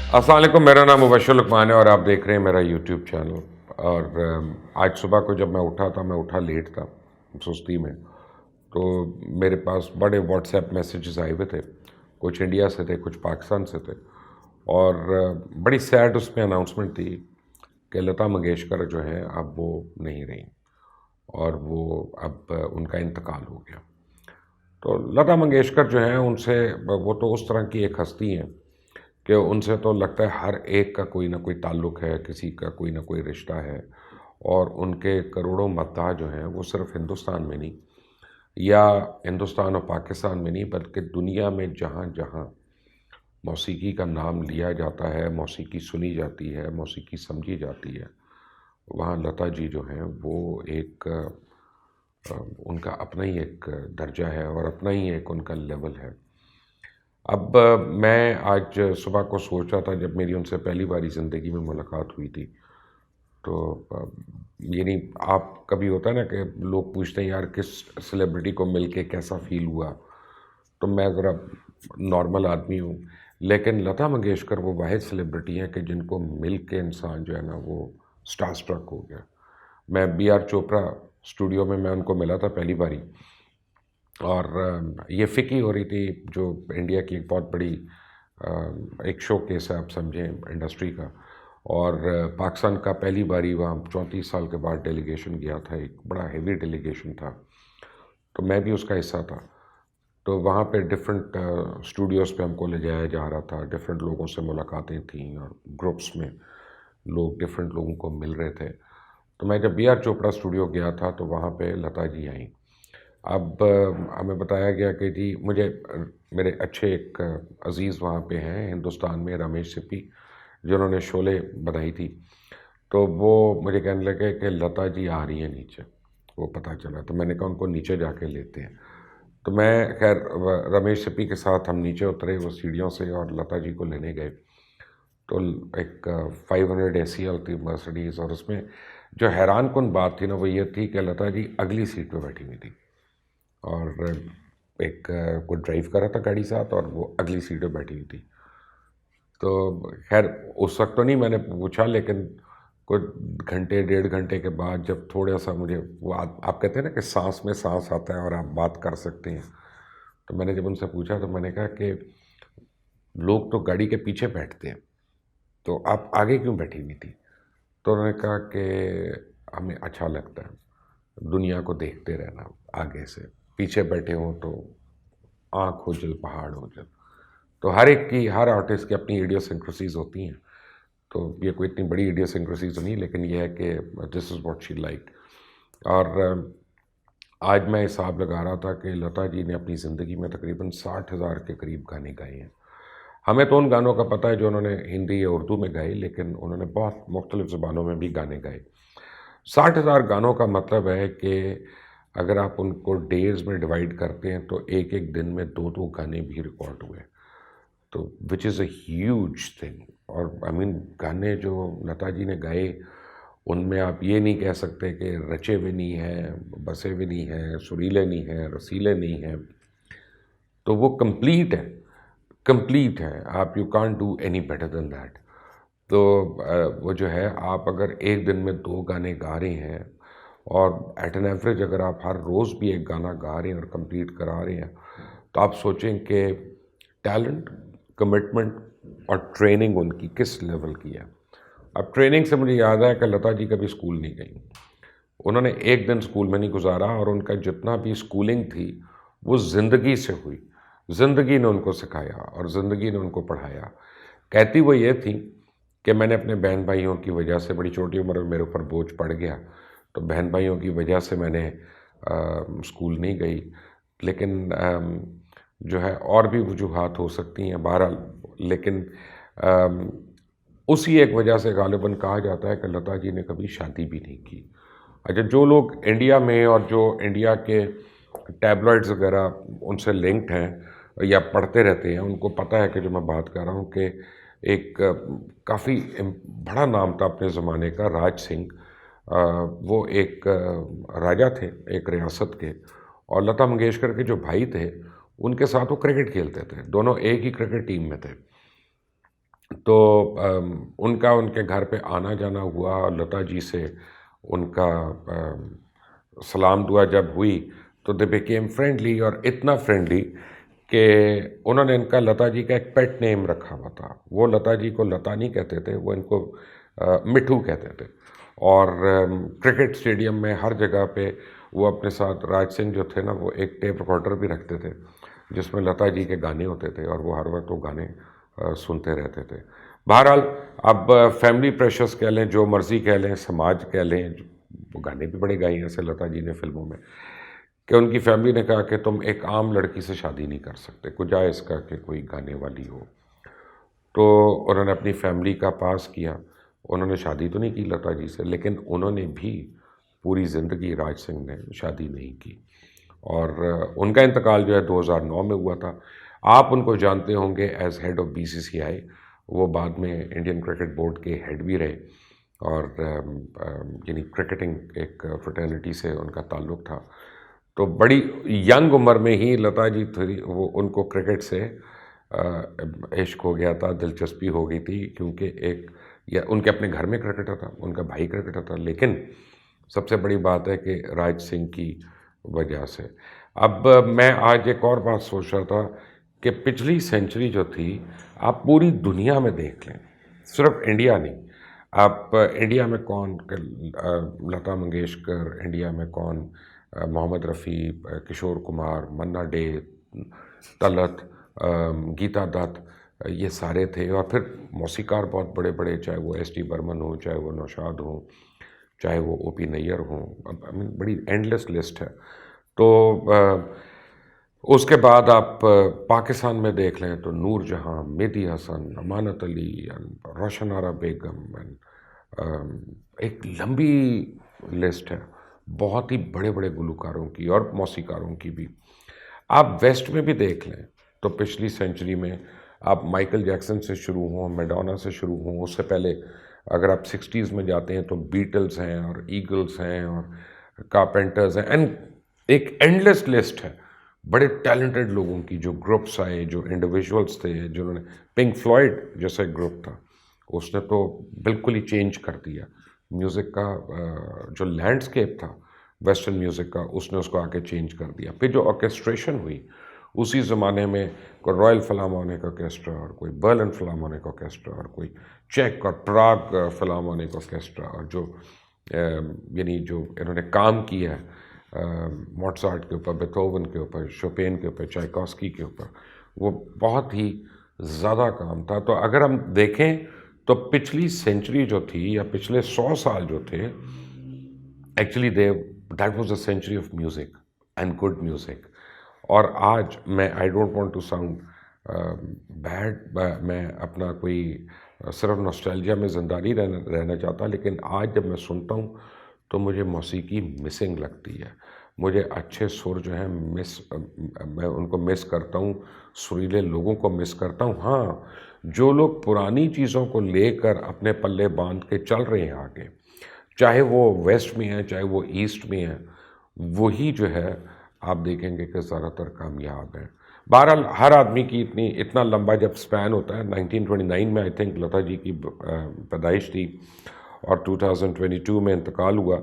अस्सलाम वालेकुम, मेरा नाम मुबश्शिर लुकमान है और आप देख रहे हैं मेरा यूट्यूब चैनल। और आज सुबह को जब मैं उठा था, मैं उठा लेट था सुस्ती में। तो मेरे पास बड़े व्हाट्सएप मैसेजेस आए हुए थे, कुछ इंडिया से थे, कुछ पाकिस्तान से थे। और बड़ी सैड उसमें अनाउंसमेंट थी कि लता मंगेशकर जो हैं अब वो नहीं रही और वो अब उनका इंतकाल हो गया। तो लता मंगेशकर जो हैं उनसे, वो तो उस तरह की एक हस्ती हैं कि उनसे तो लगता है हर एक का कोई ना कोई ताल्लुक़ है, किसी का कोई ना कोई रिश्ता है। और उनके करोड़ों मद्दाह जो हैं वो सिर्फ़ हिंदुस्तान में नहीं, या हिंदुस्तान और पाकिस्तान में नहीं, बल्कि दुनिया में जहाँ जहाँ मौसीकी का नाम लिया जाता है, मौसीकी सुनी जाती है, मौसीकी समझी जाती है, वहाँ लता जी जो हैं वो एक उनका अपना ही एक दर्जा है और अपना ही एक उनका लेवल है। अब मैं आज सुबह को सोच रहा था, जब मेरी उनसे पहली बारी ज़िंदगी में मुलाकात हुई थी। तो यानी आप कभी होता है ना कि लोग पूछते हैं यार किस सेलिब्रिटी को मिलके कैसा फ़ील हुआ। तो मैं ज़रा नॉर्मल आदमी हूँ, लेकिन लता मंगेशकर वो वाहिद सेलिब्रिटी हैं कि जिनको मिल के इंसान जो है ना वो स्टार स्ट्रक हो गया। मैं बी आर चोपड़ा स्टूडियो में मैं उनको मिला था पहली बारी। और ये फ़िकी हो रही थी, जो इंडिया की एक बहुत बड़ी एक शो केस है, आप समझें, इंडस्ट्री का। और पाकिस्तान का पहली बारी वहाँ 34 साल के बाद डेलीगेशन गया था, एक बड़ा हेवी डेलीगेशन था। तो मैं भी उसका हिस्सा था। तो वहाँ पे डिफरेंट स्टूडियोज़ पे हमको ले जाया जा रहा था, डिफरेंट लोगों से मुलाकातें थीं और ग्रुप्स में लोग डिफरेंट लोगों को मिल रहे थे। तो मैं जब बी आर चोपड़ा स्टूडियो गया था तो वहाँ पे लता जी आईं। अब हमें बताया गया कि जी मुझे मेरे अच्छे एक अज़ीज़ वहाँ पे हैं हिंदुस्तान में, रमेश सिप्पी, जिन्होंने शोले बनाई थी। तो वो मुझे कहने लगे कि लता जी आ रही हैं नीचे, वो पता चला। तो मैंने कहा उनको नीचे जाके लेते हैं। तो मैं खैर रमेश सिप्पी के साथ हम नीचे उतरे वो सीढ़ियों से और लता जी को लेने गए। तो एक 500 एसीएल थी मर्सिडीज़, और उसमें जो हैरानकुन बात थी ना वो ये थी कि लता जी अगली सीट पे बैठी हुई थी। और एक कोई ड्राइव कर रहा था गाड़ी साथ और वो अगली सीट पे बैठी हुई थी। तो खैर उस वक्त तो नहीं मैंने पूछा, लेकिन कुछ घंटे डेढ़ घंटे के बाद जब थोड़ा सा मुझे वो आप कहते हैं ना कि सांस में सांस आता है और आप बात कर सकते हैं। तो मैंने जब उनसे पूछा तो मैंने कहा कि लोग तो गाड़ी के पीछे बैठते हैं, तो आप आगे क्यों बैठी हुई थी? तो उन्होंने कहा कि हमें अच्छा लगता है दुनिया को देखते रहना आगे से, पीछे बैठे हों तो आँख ओझल पहाड़ ओझल। तो हर एक की, हर आर्टिस्ट की अपनी इडियोसिंक्रेसीज़ होती हैं। तो ये कोई इतनी बड़ी इडियोसिंक्रेसी तो नहीं, लेकिन ये है कि this is what she like. और आज मैं हिसाब लगा रहा था कि लता जी ने अपनी ज़िंदगी में तकरीबन 60,000 के करीब गाने गाए हैं। हमें तो उन गानों का पता है जो उन्होंने हिंदी या उर्दू में गाए, लेकिन उन्होंने बहुत मुख्तलिफ़ ज़ुबानों में भी गाने गाए। 60,000 गानों का मतलब है कि अगर आप उनको डेज़ में डिवाइड करते हैं तो एक-एक दिन में 2-2 गाने भी रिकॉर्ड हुए। तो which is a huge thing. और आई मीन गाने जो लता जी ने गाए, उनमें आप ये नहीं कह सकते कि रचे हुए नहीं हैं, बसे हुए नहीं हैं, सुरीले नहीं हैं, रसीले नहीं हैं। तो वो कंप्लीट है, कंप्लीट है। आप you can't do any better than that. तो वो जो है, आप अगर एक दिन में 2 गाने गा रहे हैं और एट एन एवरेज अगर आप हर रोज़ भी एक गाना गा रहे हैं और कंप्लीट करा रहे हैं, तो आप सोचें कि टैलेंट, कमिटमेंट और ट्रेनिंग उनकी किस लेवल की है। अब ट्रेनिंग से मुझे याद आया कि लता जी कभी स्कूल नहीं गई। उन्होंने एक दिन स्कूल में नहीं गुजारा और उनका जितना भी स्कूलिंग थी, वो ज़िंदगी से हुई। ज़िंदगी ने उनको सिखाया और ज़िंदगी ने उनको पढ़ाया। कहती वो ये थी कि मैंने अपने बहन-भाइयों की वजह से, बड़ी छोटी उम्र में मेरे ऊपर बोझ पड़ गया, तो बहन-भाइयों की वजह से मैंने स्कूल नहीं गई। लेकिन जो है और भी वजूहात हो सकती हैं बहरहाल, लेकिन अम, उसी एक वजह से ग़ालिबन कहा जाता है कि लता जी ने कभी शादी भी नहीं की। अच्छा, जो लोग इंडिया में और जो इंडिया के टैबलॉइड्स वगैरह उनसे लिंक्ड हैं या पढ़ते रहते हैं, उनको पता है कि जो मैं बात कर रहा हूँ कि एक काफ़ी बड़ा नाम था अपने ज़माने का, राज सिंह। वो एक राजा थे एक रियासत के, और लता मंगेशकर के जो भाई थे, उनके साथ वो क्रिकेट खेलते थे। दोनों एक ही क्रिकेट टीम में थे। तो उनका उनके घर पे आना जाना हुआ और लता जी से उनका सलाम दुआ जब हुई तो दे बिकेम फ्रेंडली, और इतना फ्रेंडली कि उन्होंने इनका लता जी का एक पेट नेम रखा हुआ था। वो लता जी को लता नहीं कहते थे, वो इनको मिठू कहते थे। और क्रिकेट स्टेडियम में हर जगह पे वो अपने साथ राज सिंह जो थे ना, वो एक टेप रिकॉर्डर भी रखते थे जिसमें लता जी के गाने होते थे, और वो हर वक्त वो गाने सुनते रहते थे। बहरहाल, अब फैमिली प्रेशर्स कह लें, जो मर्ज़ी कह लें, समाज कह लें, वो गाने भी बड़े गाए हैं ऐसे लता जी ने फिल्मों में, कि उनकी फैमिली ने कहा कि तुम एक आम लड़की से शादी नहीं कर सकते, कुजाए इसका कि कोई गाने वाली हो। तो उन्होंने अपनी फैमिली का पास किया। उन्होंने शादी तो नहीं की लता जी से, लेकिन उन्होंने भी पूरी ज़िंदगी राज सिंह ने शादी नहीं की। और उनका इंतकाल जो है 2009 में हुआ था। आप उनको जानते होंगे एज़ हेड ऑफ़ बीसीसीआई। वो बाद में इंडियन क्रिकेट बोर्ड के हेड भी रहे, और यानी क्रिकेटिंग एक फ्रेटर्निटी से उनका ताल्लुक़ था। तो बड़ी यंग उम्र में ही लता जी थी, वो उनको क्रिकेट से इश्क हो गया था, दिलचस्पी हो गई थी, क्योंकि एक या उनके अपने घर में क्रिकेटर था, उनका भाई क्रिकेटर था, लेकिन सबसे बड़ी बात है कि राज सिंह की वजह से। अब मैं आज एक और बात सोच रहा था कि पिछली सेंचुरी जो थी, आप पूरी दुनिया में देख लें, सिर्फ इंडिया नहीं। आप इंडिया में कौन लता मंगेशकर, इंडिया में कौन मोहम्मद रफ़ी, किशोर कुमार, मन्ना डे, तलत, गीता दत्त, ये सारे थे। और फिर मौसीकार बहुत बड़े बड़े, चाहे वो एस टी बर्मन हो, चाहे वो नौशाद हो, चाहे वो ओ पी नैयर हों। आई मीन बड़ी एंडलेस लिस्ट है। तो उसके बाद आप पाकिस्तान में देख लें तो नूर जहाँ, मेहदी हसन, अमानत अली, रोशन आरा बेगम, एक लंबी लिस्ट है बहुत ही बड़े बड़े गुलकारों की और मौसीकारों की भी। आप वेस्ट में भी देख लें तो पिछली सेंचुरी में आप माइकल जैक्सन से शुरू हों, मैडोना से शुरू हों, उससे पहले अगर आप 60s में जाते हैं तो बीटल्स हैं और ईगल्स हैं और कारपेंटर्स हैं, एंड एक एंडलेस लिस्ट है बड़े टैलेंटेड लोगों की, जो ग्रुप्स आए, जो इंडिविजुअल्स थे, जिन्होंने पिंक फ्लॉयड जैसा एक ग्रुप था, उसने तो बिल्कुल ही चेंज कर दिया म्यूज़िक का जो लैंडस्केप था वेस्टर्न म्यूज़िक का, उसने उसको आके चेंज कर दिया। फिर जो ऑर्केस्ट्रेशन हुई उसी ज़माने में, कोई रॉयल फिलार्मोनिक ऑर्केस्ट्रा और कोई बर्लिन फिलार्मोनिक ऑर्केस्ट्रा और कोई चेक और प्राग फिलार्मोनिक ऑर्केस्ट्रा, और जो यानी जो इन्होंने काम किया है मोट्सार्ट के ऊपर, बेथोवन के ऊपर, शोपेन के ऊपर, चाइकोस्की के ऊपर, वो बहुत ही ज़्यादा काम था। तो अगर हम देखें तो पिछली सेंचुरी जो थी या पिछले 100 साल जो थे, actually that was a century of music and good music. और आज मैं I don't want to sound bad, मैं अपना कोई सिर्फ नॉस्टैल्जिया में ज़िंदा नहीं रहना चाहता, लेकिन आज जब मैं सुनता हूँ तो मुझे मौसीकी मिसिंग लगती है। मुझे अच्छे सुर जो हैं मैं उनको मिस करता हूँ, सुरीले लोगों को मिस करता हूँ। हाँ, जो लोग पुरानी चीज़ों को लेकर अपने पल्ले बांध के चल रहे हैं आगे, चाहे वो वेस्ट में है, चाहे वो ईस्ट में है, वही जो है आप देखेंगे कि ज़्यादातर कामयाब हैं। बहरहाल, हर आदमी की इतना लंबा जब स्पैन होता है, 1929 में आई थिंक लता जी की पैदाइश थी और 2022 में इंतकाल हुआ,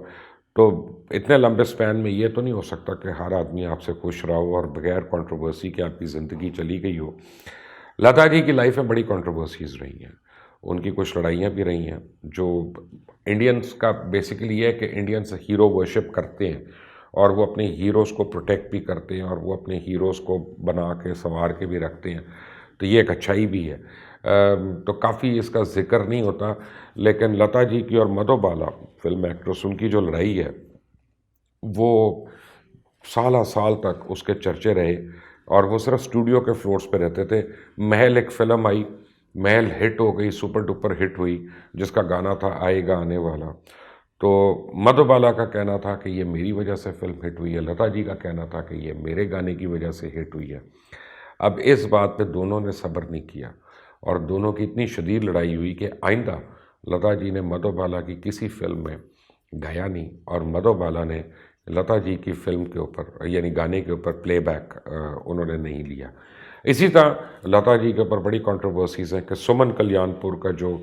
तो इतने लंबे स्पैन में ये तो नहीं हो सकता कि हर आदमी आपसे खुश रहा हो और बगैर कंट्रोवर्सी के आपकी ज़िंदगी चली गई हो। लता जी की लाइफ में बड़ी कंट्रोवर्सीज़ रही हैं, उनकी कुछ लड़ाइयाँ भी रही हैं, जो इंडियंस का बेसिकली ये है कि इंडियंस हीरो वर्शिप करते हैं और वो अपने हीरोज़ को प्रोटेक्ट भी करते हैं और वो अपने हीरोज़ को बना के संवार के भी रखते हैं, तो ये एक अच्छाई भी है। तो काफ़ी इसका ज़िक्र नहीं होता, लेकिन लता जी की और मधुबाला फिल्म एक्ट्रेस, उनकी जो लड़ाई है वो साल तक उसके चर्चे रहे, और वो सिर्फ स्टूडियो के फ्लोर्स पे रहते थे। महल एक फ़िल्म आई, महल हिट हो गई, सुपर डुपर हिट हुई, जिसका गाना था आएगा आने वाला। तो मधुबाला का कहना था कि ये मेरी वजह से फ़िल्म हिट हुई है, लता जी का कहना था कि ये मेरे गाने की वजह से हिट हुई है। अब इस बात पे दोनों ने सब्र नहीं किया और दोनों की इतनी शदीद लड़ाई हुई कि आइंदा लता जी ने मधुबाला की किसी फ़िल्म में गाया नहीं, और मधुबाला ने लता जी की फ़िल्म के ऊपर यानी गाने के ऊपर प्लेबैक उन्होंने नहीं लिया। इसी तरह लता जी के ऊपर बड़ी कंट्रोवर्सीज़ हैं कि सुमन कल्याणपुर का जो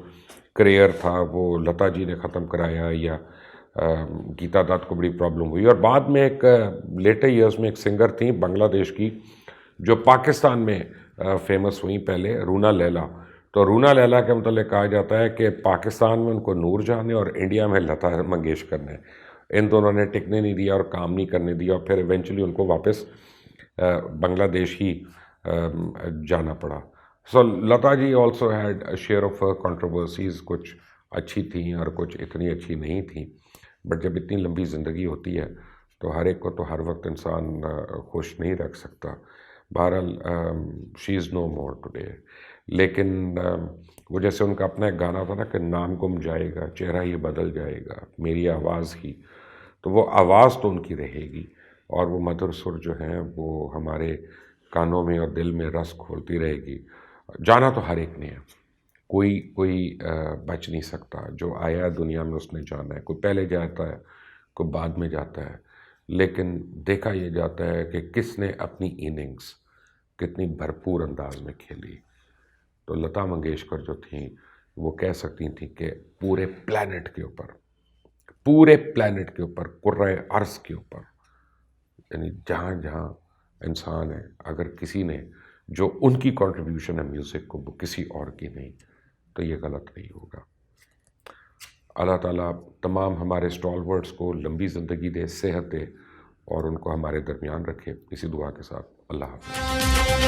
करियर था वो लता जी ने ख़त्म कराया या गीता दत्त को बड़ी प्रॉब्लम हुई। और बाद में एक लेटर ईयर्स में एक सिंगर थी बांग्लादेश की जो पाकिस्तान में फेमस हुई पहले, रूना लैला। तो रूना लैला के मतलब कहा जाता है कि पाकिस्तान में उनको नूर जहां ने और इंडिया में लता मंगेशकर ने, इन दोनों ने टिकने नहीं दिया और काम नहीं करने दिया और फिर इवेंचुअली उनको वापस बांग्लादेश ही जाना पड़ा। So Lata ji also had a share of controversies, कुछ अच्छी थी और कुछ इतनी अच्छी नहीं थी। बट जब इतनी लंबी ज़िंदगी होती है तो हर एक को तो हर वक्त इंसान खुश नहीं रख सकता। बहरहाल she is no more today. लेकिन वो जैसे उनका अपना एक गाना था ना कि नाम गुम जाएगा, चेहरा ये बदल जाएगा, मेरी आवाज़ ही, तो वो आवाज़ तो उनकी रहेगी और वो मधुर सुर जो हैं वो हमारे कानों में और दिल में रस घोलती रहेगी। जाना तो हर एक ने है, कोई कोई बच नहीं सकता। जो आया है दुनिया में उसने जाना है, कोई पहले जाता है कोई बाद में जाता है, लेकिन देखा ये जाता है कि किसने अपनी इनिंग्स कितनी भरपूर अंदाज में खेली। तो लता मंगेशकर जो थी वो कह सकती थी कि पूरे प्लैनेट के ऊपर, पूरे प्लैनेट के ऊपर, कुर्रे अर्ज़ के ऊपर, यानी जहाँ जहाँ इंसान है, अगर किसी ने जो उनकी कंट्रीब्यूशन है म्यूज़िक को वो किसी और की नहीं, तो ये गलत नहीं होगा। अल्लाह ताला तमाम हमारे स्टॉलवर्ड्स को लंबी ज़िंदगी दे, सेहत दे और उनको हमारे दरमियान रखे। इसी दुआ के साथ अल्लाह हाफ़िज़।